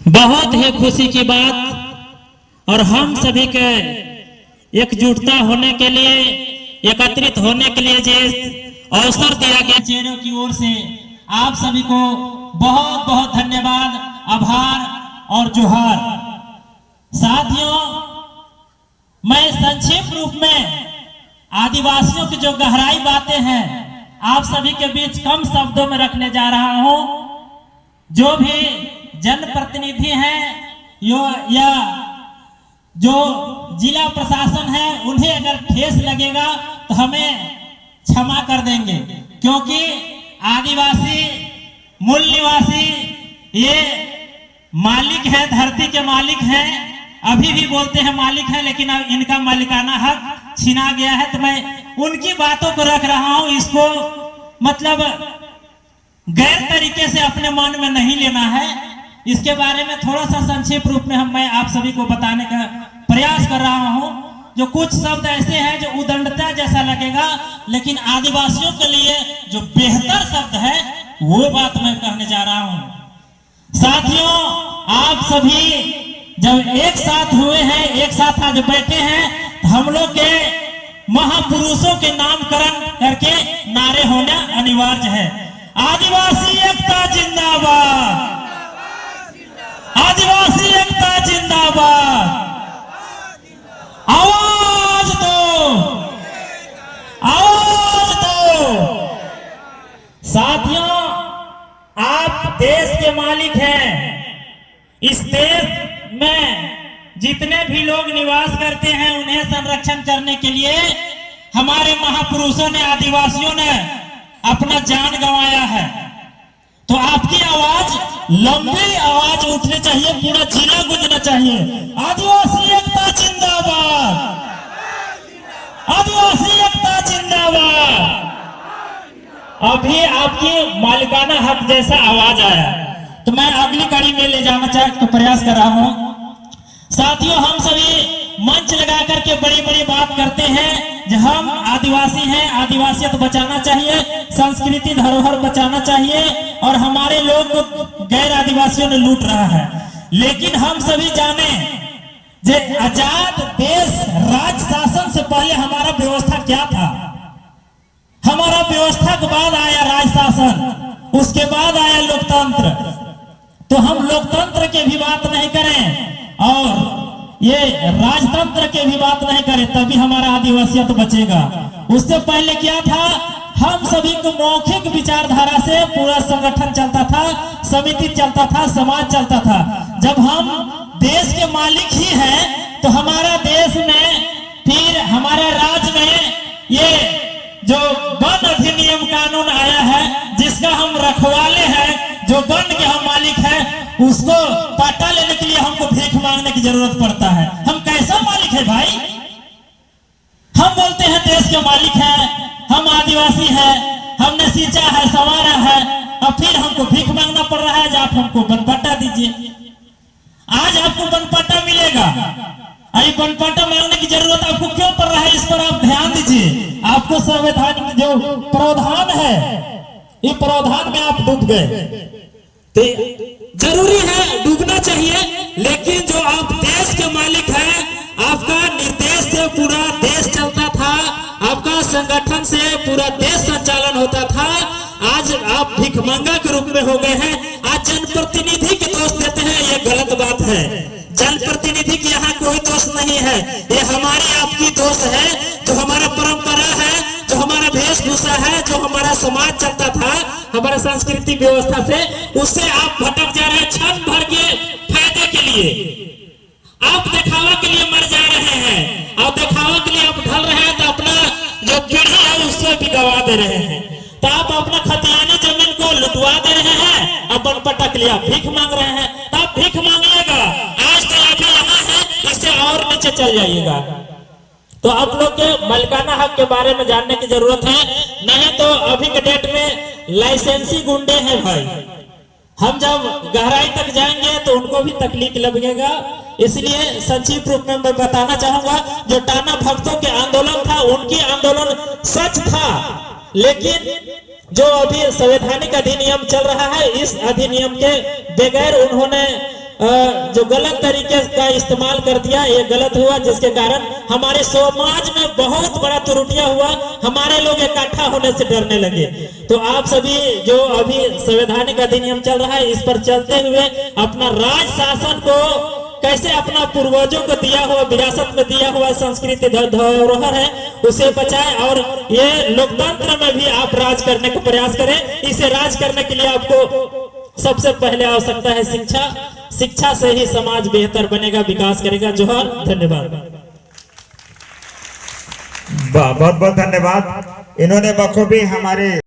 बहुत ही खुशी की बात और हम सभी के एकजुटता होने के लिए, एकत्रित होने के लिए जो अवसर दिया गया चेहरों की ओर से आप सभी को बहुत बहुत धन्यवाद, आभार और जोहार। साथियों, मैं संक्षिप्त रूप में आदिवासियों की जो गहराई बातें हैं आप सभी के बीच कम शब्दों में रखने जा रहा हूं। जो भी जनप्रतिनिधि हैं या जो जिला प्रशासन है, उन्हें अगर ठेस लगेगा तो हमें क्षमा कर देंगे, क्योंकि आदिवासी मूल निवासी ये मालिक है, धरती के मालिक हैं। अभी भी बोलते हैं मालिक है, लेकिन अब इनका मालिकाना हक छीना गया है। तो मैं उनकी बातों को रख रहा हूं, इसको मतलब गैर तरीके से अपने मन में नहीं लेना है। इसके बारे में थोड़ा सा संक्षिप्त रूप में मैं आप सभी को बताने का प्रयास कर रहा हूं। जो कुछ शब्द ऐसे हैं जो उदंडता जैसा लगेगा, लेकिन आदिवासियों के लिए जो बेहतर शब्द है वो बात मैं कहने जा रहा हूं। साथियों, आप सभी जब एक साथ हुए हैं, एक साथ आज बैठे हैं, तो हम लोग के महापुरुषों के नामकरण करके नारे होना अनिवार्य है। आदिवासी एकता जिंदाबाद, आदिवासी एकता जिंदाबाद, आवाज दो, आवाज दो। साथियों, आप देश के मालिक हैं। इस देश में जितने भी लोग निवास करते हैं उन्हें संरक्षण करने के लिए हमारे महापुरुषों ने, आदिवासियों ने अपना जान गंवाया है। तो आपकी आवाज, लंबी आवाज उठनी चाहिए, पूरा जिला गूंजना चाहिए। आदिवासी एकता जिंदाबाद, आदिवासी एकता जिंदाबाद। अभी आपकी मालिकाना हक जैसा आवाज आया, तो मैं अगली कड़ी में ले जाना तो प्रयास कर रहा हूं। साथियों, हम सभी मंच लगा करके बड़ी बड़ी बात करते हैं जो हम आदिवासी हैं, आदिवासियत बचाना चाहिए, संस्कृति धरोहर बचाना चाहिए, और हमारे लोग को गैर आदिवासियों ने लूट रहा है। लेकिन हम सभी जाने जे आजाद देश राज शासन से पहले हमारा व्यवस्था क्या था। हमारा व्यवस्था के बाद आया राज शासन, उसके बाद आया लोकतंत्र। तो हम लोकतंत्र की भी बात नहीं करें और ये राजतंत्र की भी बात नहीं करें, तभी हमारा आदिवासियत बचेगा। उससे पहले क्या था, हम सभी को मौखिक विचारधारा से पूरा संगठन चलता था, समिति चलता था, समाज चलता था। जब हम देश के मालिक ही हैं तो हमारा देश में, फिर हमारे राज्य में ये जो वन अधिनियम कानून आया है, जिसका हम रखवाले हैं, जो वन के हम मालिक हैं, उसको पट्टा लेने के लिए हमको भीख मांगने की जरूरत पड़ता है। हम कैसा मालिक है भाई? हम बोलते हैं देश के मालिक हैं, हम आदिवासी हैं, हमने सींचा है, संवारा है, और फिर हमको भीख मांगना पड़ रहा है। आप हमको बनपट्टा दीजिए। आज आपको बनपट्टा मिलेगा, अरे बनपट्टा मांगने की जरूरत आपको क्यों पड़ रहा है, इस पर आप ध्यान दीजिए। आपको संवैधानिक जो प्रावधान है, ये प्रावधान में आप डूब गए। तो जरूरी है डूबना चाहिए, लेकिन जो आप देश के मालिक हैं, आपका निर्देश से पूरा देश चलता था, आपका संगठन से पूरा देश संचालन होता था। आज आप भिखमंगा के रूप में हो गए हैं। आज जनप्रतिनिधि के दोष देते हैं, ये गलत बात है। जनप्रतिनिधि की यहाँ कोई दोष नहीं है, ये हमारी आपकी दोष है। जो हमारा परंपरा है, जो हमारा वेशभूषा है, जो हमारा समाज चलता था, हमारा सांस्कृतिक व्यवस्था से, उससे आप भटक जा रहे हैं। क्षण भर के फायदे के लिए आप दिखावा के लिए मर जा रहे हैं, और दिखावा के लिए आप ढल रहे हैं, तो अपना जो पीढ़ी है उससे भी गवा दे रहे हैं। तो आप अपना खतियानी जमीन को लुटवा दे रहे हैं, और बनपट्टा के लिए आप भीख मांग रहे हैं। तो आप भीख मांगिएगा, आज तो आप यहाँ है, इससे और नीचे चल जाइएगा। तो आप लोग के मालिकाना हक के बारे में जानने की जरूरत है, नहीं तो अभी के डेट में लाइसेंसी गुंडे हैं भाई। हम जब गहराई तक जाएंगे तो उनको भी तकलीफ लगेगा। इसलिए संक्षिप्त रूप में मैं बताना चाहूंगा, जो टाना भक्तों के आंदोलन था, उनकी आंदोलन सच था, लेकिन जो अभी संवैधानिक अधिनियम चल रहा है, इस अधिनियम के बगैर उन्होंने जो गलत तरीके का इस्तेमाल कर दिया, ये गलत हुआ, जिसके कारण हमारे समाज में बहुत बड़ा त्रुटियां हुआ, हमारे लोग इकट्ठा होने से डरने लगे। तो आप सभी जो अभी संवैधानिक अधिनियम चल रहा है, इस पर चलते हुए अपना राज शासन को कैसे अपना पूर्वजों को दिया हुआ, विरासत में दिया हुआ संस्कृति धरोहर है, उसे बचाएं और ये लोकतंत्र में भी आप राज करने का प्रयास करें। इसे राज करने के लिए आपको सबसे पहले आवश्यकता है शिक्षा। शिक्षा से ही समाज बेहतर बनेगा, विकास करेगा। जोहार, धन्यवाद। बहुत बहुत धन्यवाद। इन्होंने बखूबी हमारे